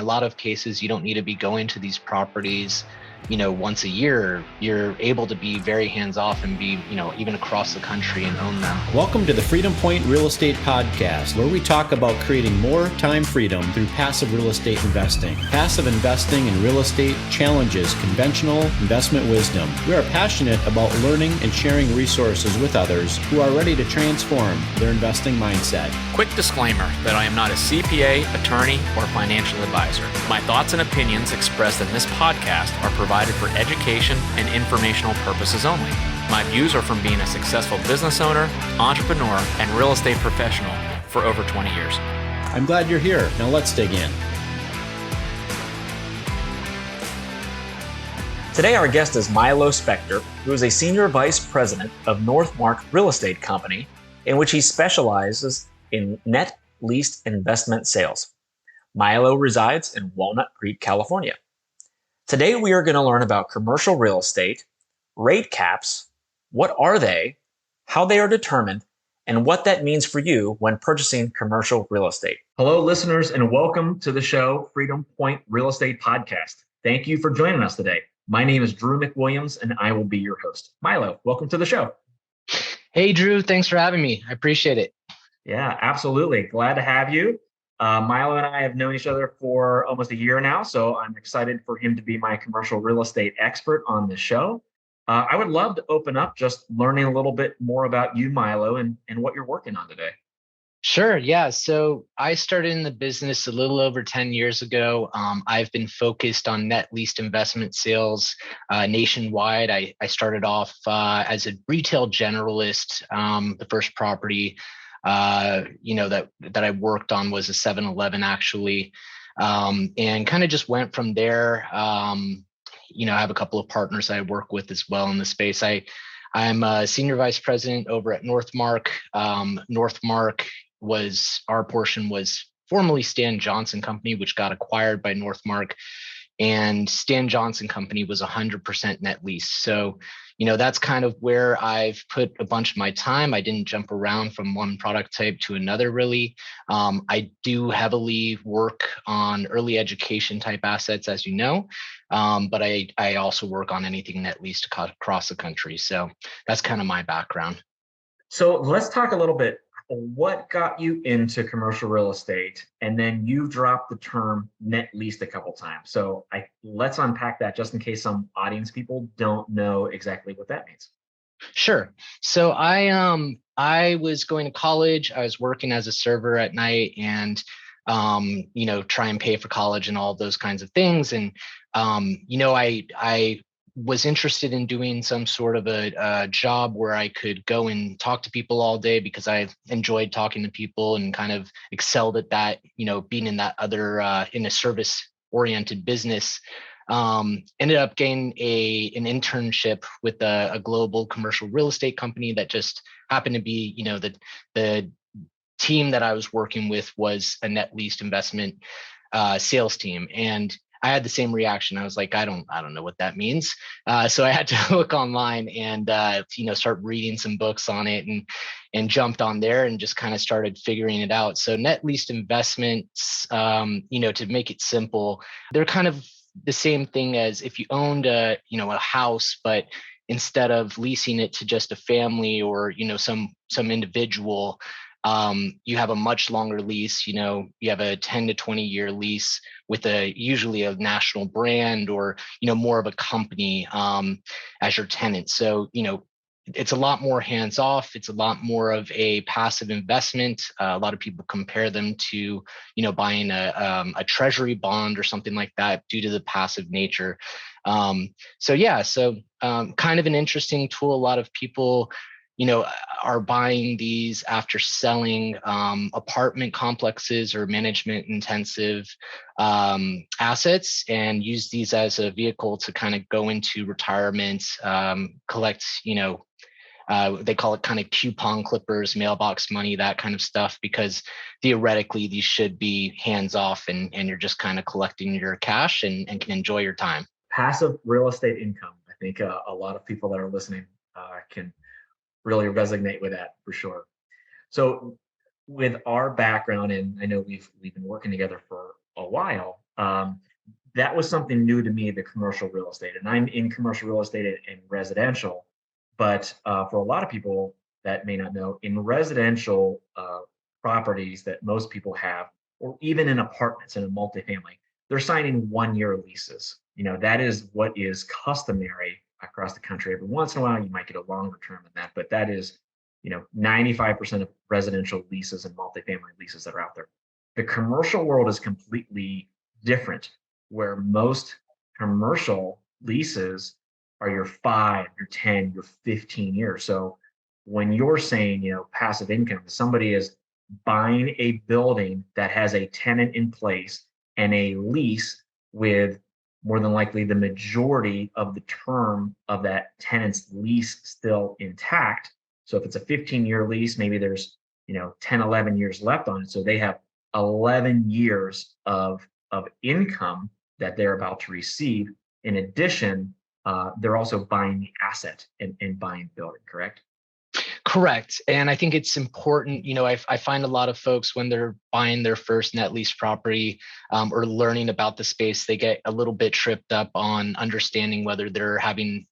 a lot of cases, you don't need to be going to these properties, once a year. You're able to be very hands-off and be, even across the country and own them. Welcome to the Freedom Point Real Estate Podcast, where we talk about creating more time freedom through passive real estate investing. Passive investing in real estate challenges conventional investment wisdom. We are passionate about learning and sharing resources with others who are ready to transform their investing mindset. Quick disclaimer that I am not a CPA, attorney, or financial advisor. My thoughts and opinions expressed in this podcast are provided for education and informational purposes only. My views are from being a successful business owner, entrepreneur, and real estate professional for over 20 years. I'm glad you're here. Now let's dig in. Today our guest is Milo Spector, who is a Senior Vice President of Northmarq Real Estate Company, in which he specializes in net-leased investment sales. Milo resides in Walnut Creek, California. Today, we are going to learn about commercial real estate, rate caps, what are they, how they are determined, and what that means for you when purchasing commercial real estate. Hello, listeners, and welcome to the show, Freedom Point Real Estate Podcast. Thank you for joining us today. My name is Drew McWilliams, and I will be your host. Milo, welcome to the show. Hey, Drew, thanks for having me. I appreciate it. Yeah, absolutely. Glad to have you. Milo and I have known each other for almost a year now, so I'm excited for him to be my commercial real estate expert on the show. I would love to open up just learning a little bit more about you, Milo, and what you're working on today. Sure. Yeah. So I started in the business a little over 10 years ago. I've been focused on net leased investment sales nationwide. I started off as a retail generalist. The first property that I worked on was a 7-Eleven actually, and kind of just went from there. I have a couple of partners I work with as well in the space. I'm a senior vice president over at Northmarq. Northmarq our portion was formerly Stan Johnson Company, which got acquired by Northmarq. And Stan Johnson Company was 100% net lease. So, that's kind of where I've put a bunch of my time. I didn't jump around from one product type to another, really. I do heavily work on early education type assets, as you know, but I also work on anything net leased across the country. So that's kind of my background. So let's talk a little bit. What got you into commercial real estate? And then you dropped the term net leased a couple times. So let's unpack that just in case some audience people don't know exactly what that means. Sure. So I was going to college. I was working as a server at night and try and pay for college and all those kinds of things. And I was interested in doing some sort of a job where I could go and talk to people all day because I enjoyed talking to people and kind of excelled at that, being in that other, in a service oriented business. Ended up getting an internship with a global commercial real estate company that just happened to be, the team that I was working with was a net leased investment sales team. And I had the same reaction. I was like, I don't know what that means. So I had to look online and, start reading some books on it and jumped on there and just kind of started figuring it out. So net leased investments, to make it simple, they're kind of the same thing as if you owned a house, but instead of leasing it to just a family or, some individual, you have a much longer lease. You have a 10 to 20 year lease with usually a national brand or, more of a company as your tenant. So, it's a lot more hands off. It's a lot more of a passive investment. A lot of people compare them to, buying a treasury bond or something like that due to the passive nature. So kind of an interesting tool. A lot of people are buying these after selling apartment complexes or management intensive assets and use these as a vehicle to kind of go into retirement, collect, they call it kind of coupon clippers, mailbox money, that kind of stuff, because theoretically these should be hands off and you're just kind of collecting your cash and can enjoy your time. Passive real estate income. I think a lot of people that are listening can really resonate with that for sure. So with our background, and I know we've been working together for a while, That was something new to me, the commercial real estate. And I'm in commercial real estate and residential. But for a lot of people that may not know, in residential properties that most people have, or even in apartments in a multifamily, they're signing 1-year leases. That is what is customary across the country. Every once in a while, you might get a longer term than that, but that is, 95% of residential leases and multifamily leases that are out there. The commercial world is completely different, where most commercial leases are your 5, your 10, your 15 years. So when you're saying, passive income, somebody is buying a building that has a tenant in place and a lease with more than likely the majority of the term of that tenant's lease still intact. So if it's a 15-year lease, maybe there's 10, 11 years left on it. So they have 11 years of income that they're about to receive. In addition, they're also buying the asset and buying the building, correct? Correct. And I think it's important, I find a lot of folks when they're buying their first net lease property or learning about the space, they get a little bit tripped up on understanding whether they're having,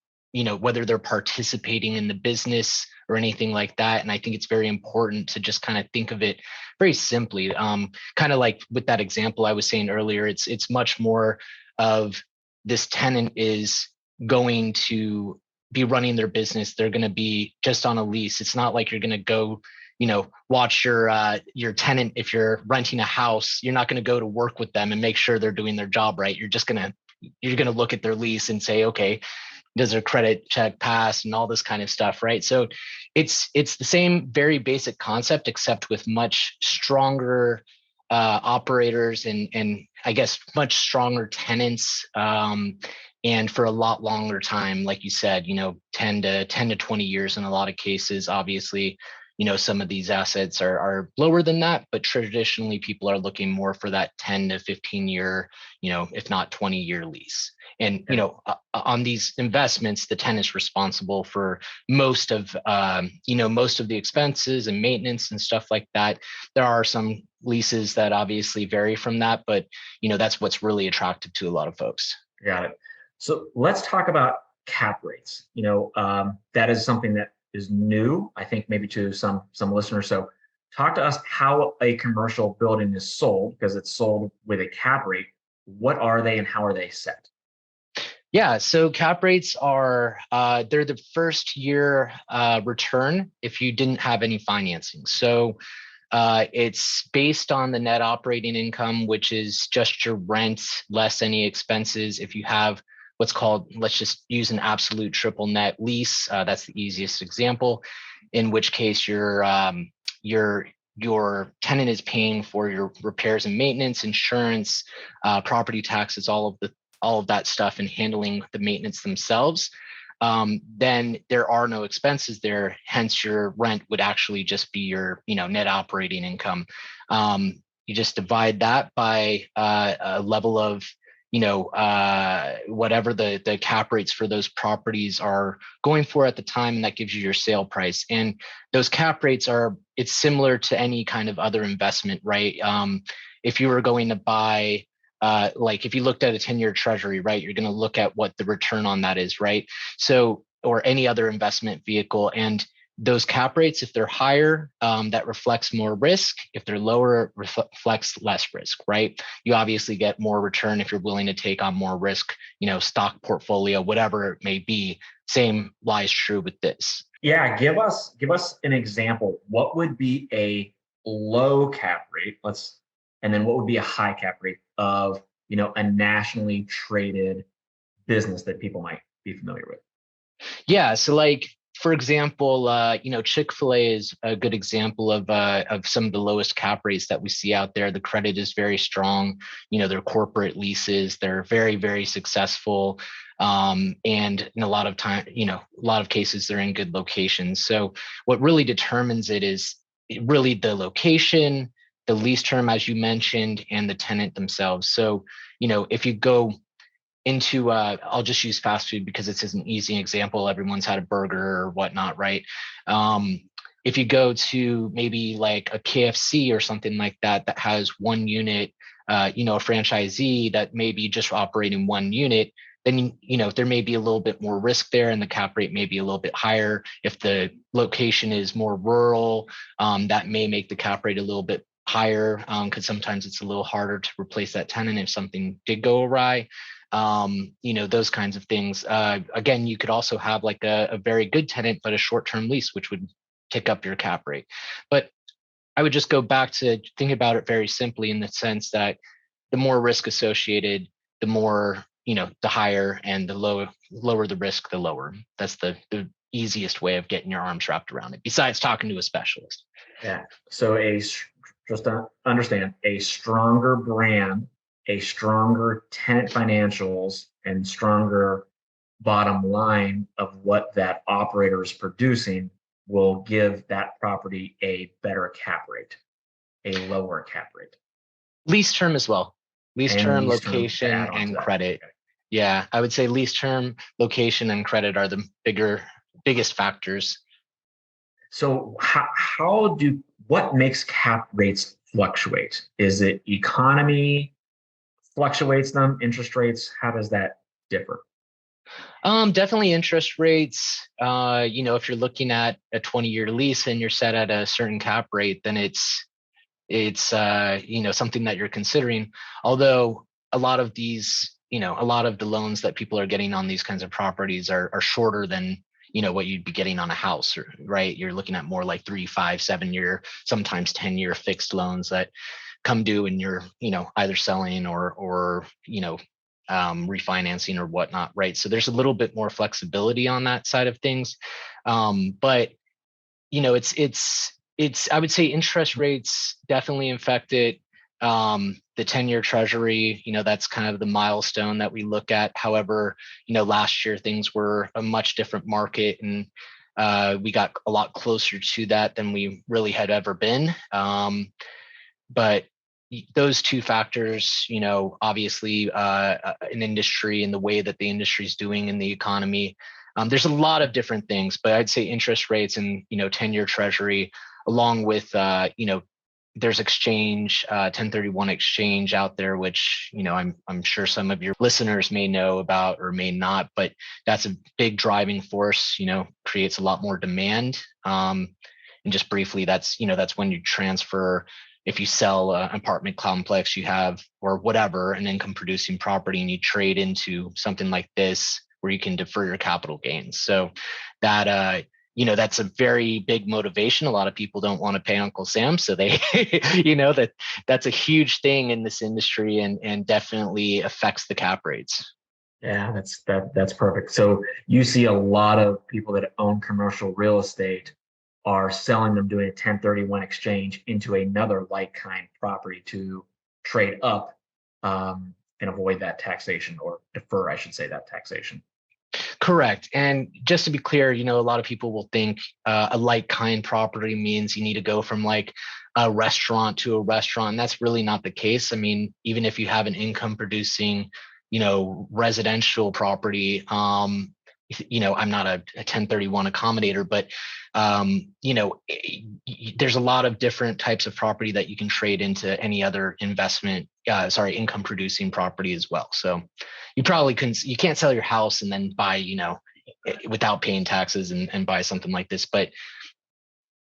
whether they're participating in the business or anything like that. And I think it's very important to just kind of think of it very simply, kind of like with that example I was saying earlier, it's much more of this tenant is going to be running their business. They're going to be just on a lease. It's not like you're going to go, watch your tenant. If you're renting a house, you're not going to go to work with them and make sure they're doing their job right. You're going to look at their lease and say, okay, does their credit check pass and all this kind of stuff, right? So it's the same very basic concept, except with much stronger operators and I guess much stronger tenants. And for a lot longer time, like you said, 10 to 20 years in a lot of cases. Obviously, some of these assets are lower than that, but traditionally people are looking more for that 10 to 15 year, if not 20-year lease. And, on these investments, the tenant is responsible for most of the expenses and maintenance and stuff like that. There are some leases that obviously vary from that, but, that's what's really attractive to a lot of folks. Got it. So let's talk about cap rates. That is something that is new, I think, maybe to some listeners. So talk to us how a commercial building is sold, because it's sold with a cap rate. What are they and how are they set? Yeah, so cap rates are they're the first year return if you didn't have any financing. So it's based on the net operating income, which is just your rent less any expenses. If you have what's called, let's just use an absolute triple net lease. That's the easiest example, in which case your tenant is paying for your repairs and maintenance, insurance, property taxes, all of that stuff, and handling the maintenance themselves. Then there are no expenses there. Hence, your rent would actually just be your net operating income. You just divide that by a level of whatever the cap rates for those properties are going for at the time, and that gives you your sale price. And those cap rates it's similar to any kind of other investment, right? If you were going to buy, like if you looked at a 10-year treasury, right, you're going to look at what the return on that is, right? So, or any other investment vehicle. And those cap rates, if they're higher, that reflects more risk. If they're lower, it reflects less risk, right? You obviously get more return if you're willing to take on more risk, stock portfolio, whatever it may be. Same lies true with this. Yeah, give us an example. What would be a low cap rate? And then what would be a high cap rate of, a nationally traded business that people might be familiar with? Yeah, so like, for example, Chick-fil-A is a good example of some of the lowest cap rates that we see out there. The credit is very strong. Their corporate leases, they're very, very successful. And in a lot of cases, they're in good locations. So what really determines it is really the location, the lease term, as you mentioned, and the tenant themselves. So, if you go into, I'll just use fast food because it's an easy example. Everyone's had a burger or whatnot, right? If you go to maybe like a KFC or something like that, that has one unit a franchisee that may be just operating one unit, then there may be a little bit more risk there, and the cap rate may be a little bit higher. If the location is more rural, that may make the cap rate a little bit higher, because sometimes it's a little harder to replace that tenant if something did go awry. Those kinds of things. Again, you could also have like a very good tenant, but a short-term lease, which would tick up your cap rate. But I would just go back to think about it very simply in the sense that the more risk associated, the more, the higher, and the lower the risk, the lower. That's the easiest way of getting your arms wrapped around it, besides talking to a specialist. Yeah. So just to understand, a stronger brand, a stronger tenant financials, and stronger bottom line of what that operator is producing will give that property a better cap rate, a lower cap rate. Lease term as well. Lease term, location, and credit. Okay. Yeah, I would say lease term, location, and credit are the biggest factors. So what makes cap rates fluctuate? Is it economy fluctuates them, interest rates? How does that differ? Definitely interest rates. If you're looking at a 20-year lease and you're set at a certain cap rate, then it's something that you're considering. Although a lot of these, a lot of the loans that people are getting on these kinds of properties are shorter than what you'd be getting on a house, right? You're looking at more like 3, 5, 7-year, sometimes 10-year fixed loans that come due and you're either selling or refinancing or whatnot, right? So there's a little bit more flexibility on that side of things. But it's I would say interest rates definitely affect it. The 10-year treasury, that's kind of the milestone that we look at. However, last year things were a much different market, and we got a lot closer to that than we really had ever been. But those two factors, obviously an industry and the way that the industry is doing in the economy, there's a lot of different things, but I'd say interest rates and 10-year treasury, along with there's exchange, 1031 exchange out there, which I'm sure some of your listeners may know about or may not, but that's a big driving force. Creates a lot more demand. And just briefly, that's when you transfer. If you sell an apartment complex you have or whatever, an income producing property, and you trade into something like this where you can defer your capital gains. So that, that's a very big motivation. A lot of people don't want to pay Uncle Sam. So they, that's a huge thing in this industry and definitely affects the cap rates. Yeah, that's perfect. So you see a lot of people that own commercial real estate are selling them, doing a 1031 exchange into another like-kind property to trade up and avoid that taxation, or defer, I should say, that taxation. Correct. And just to be clear, a lot of people will think a like-kind property means you need to go from like a restaurant to a restaurant. And that's really not the case. I mean, even if you have an income producing, residential property, I'm not a 1031 accommodator, but there's a lot of different types of property that you can trade into any other income producing property as well. So you can't sell your house and then buy, without paying taxes and buy something like this, but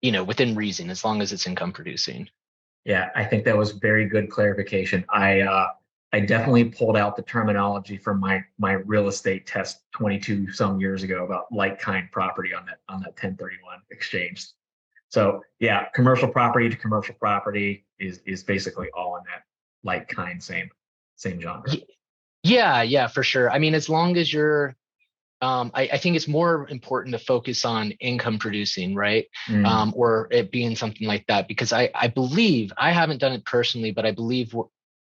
within reason, as long as it's income producing. Yeah, I think that was very good clarification. I definitely pulled out the terminology from my real estate test 22 some years ago about like-kind property on that 1031 exchange. So yeah, commercial property to commercial property is basically all in that like-kind, same genre. Yeah, for sure. I mean, as long as you're, I think it's more important to focus on income producing, right? Or it being something like that, because I believe, I haven't done it personally, but I believe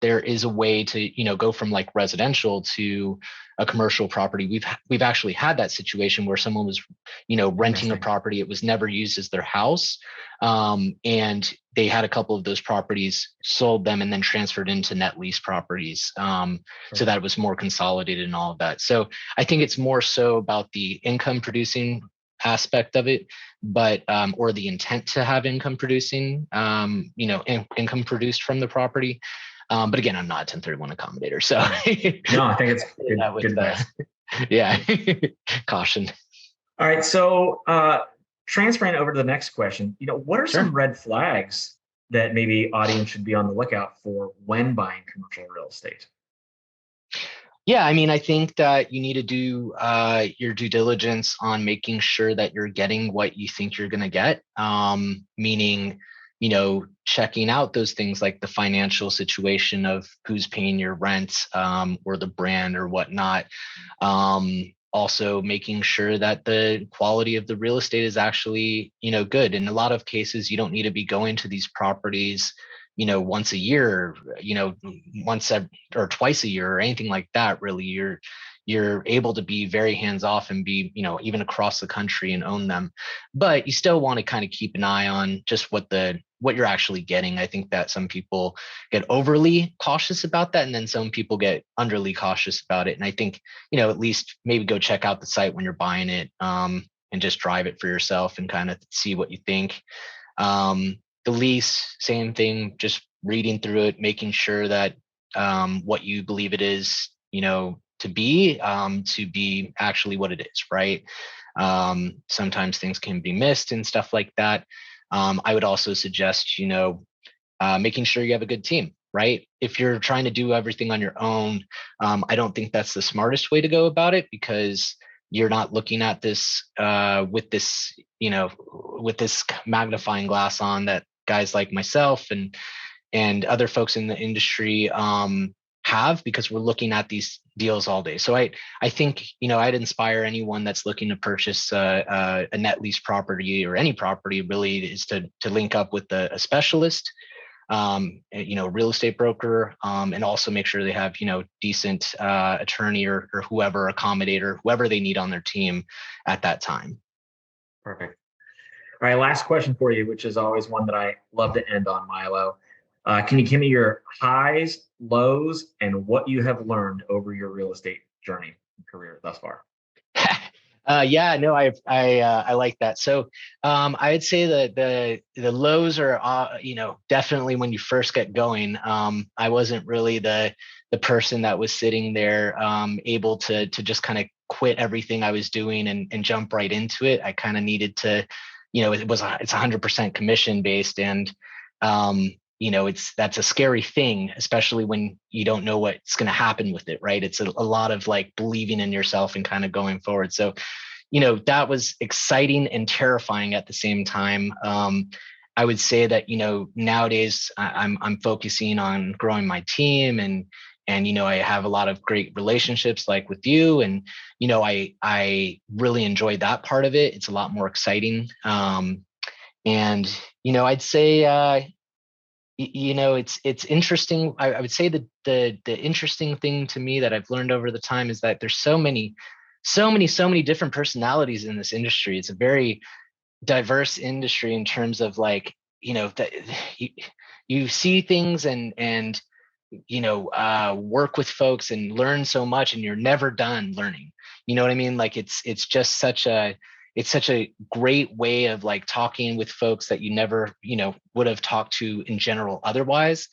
there is a way to, go from like residential to a commercial property. We've actually had that situation where someone was, renting a property. It was never used as their house. And they had a couple of those properties, sold them, and then transferred into net lease properties. So that it was more consolidated and all of that. So I think it's more so about the income producing aspect of it, but or the intent to have income producing, income produced from the property. But again, I'm not a 1031 accommodator. So no, I think it's good advice. Yeah. Caution. All right. So transferring over to the next question, what are some red flags that maybe audience should be on the lookout for when buying commercial real estate? Yeah, I mean, I think that you need to do your due diligence on making sure that you're getting what you think you're going to get, meaning, checking out those things like the financial situation of who's paying your rent or the brand or whatnot. Also making sure that the quality of the real estate is actually, good. In a lot of cases, you don't need to be going to these properties once a year, or twice a year or anything like that. Really, you're able to be very hands off and be, even across the country and own them. But you still want to kind of keep an eye on just what you're actually getting. I think that some people get overly cautious about that, and then some people get underly cautious about it. And I think, at least maybe go check out the site when you're buying it, and just drive it for yourself and kind of see what you think. The lease, same thing, just reading through it, making sure that what you believe it is, to be actually what it is, right? Sometimes things can be missed and stuff like that. I would also suggest, making sure you have a good team, right? If you're trying to do everything on your own, I don't think that's the smartest way to go about it, because you're not looking at this with this magnifying glass on that guys like myself and other folks in the industry have, because we're looking at these deals all day. So I think, I'd inspire anyone that's looking to purchase a net lease property or any property really is to link up with a specialist, real estate broker, and also make sure they have, decent attorney or whoever, accommodator, whoever they need on their team at that time. Perfect. All right, last question for you, which is always one that I love to end on, Milo. Can you give me your highs, lows, and what you have learned over your real estate journey and career thus far? Yeah, no, I like that. So I'd say that the lows are, definitely when you first get going. I wasn't really the person that was sitting there able to just kind of quit everything I was doing and jump right into it. I kind of needed to, it's 100% commission based, and that's a scary thing, especially when you don't know what's going to happen with it, right? It's a lot of like believing in yourself and kind of going forward. So, that was exciting and terrifying at the same time. I would say that, nowadays I'm focusing on growing my team and I have a lot of great relationships like with you, and, I really enjoyed that part of it. It's a lot more exciting. And, I'd say, it's interesting. I would say that the interesting thing to me that I've learned over the time is that there's so many different personalities in this industry. It's a very diverse industry in terms of like, that you see things and work with folks and learn so much, and you're never done learning. You know what I mean? Like it's just such a great way of like talking with folks that you never, would have talked to in general otherwise.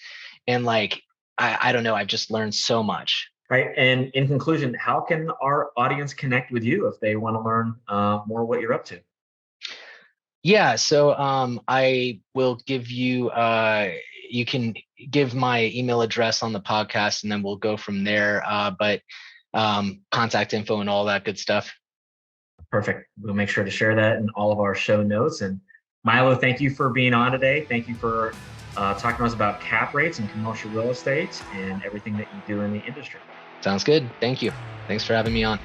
And like, I don't know, I've just learned so much. Right. And in conclusion, how can our audience connect with you if they want to learn more what you're up to? Yeah. So I will give you, you can give my email address on the podcast, and then we'll go from there. But contact info and all that good stuff. Perfect. We'll make sure to share that in all of our show notes. And Milo, thank you for being on today. Thank you for talking to us about cap rates and commercial real estate and everything that you do in the industry. Sounds good. Thank you. Thanks for having me on.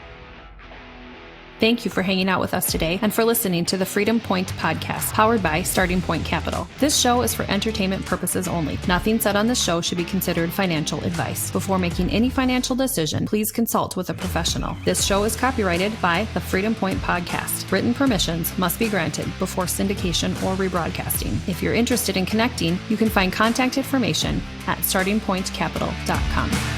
Thank you for hanging out with us today and for listening to the Freedom Point podcast, powered by Starting Point Capital. This show is for entertainment purposes only. Nothing said on this show should be considered financial advice. Before making any financial decision, please consult with a professional. This show is copyrighted by the Freedom Point podcast. Written permissions must be granted before syndication or rebroadcasting. If you're interested in connecting, you can find contact information at startingpointcapital.com.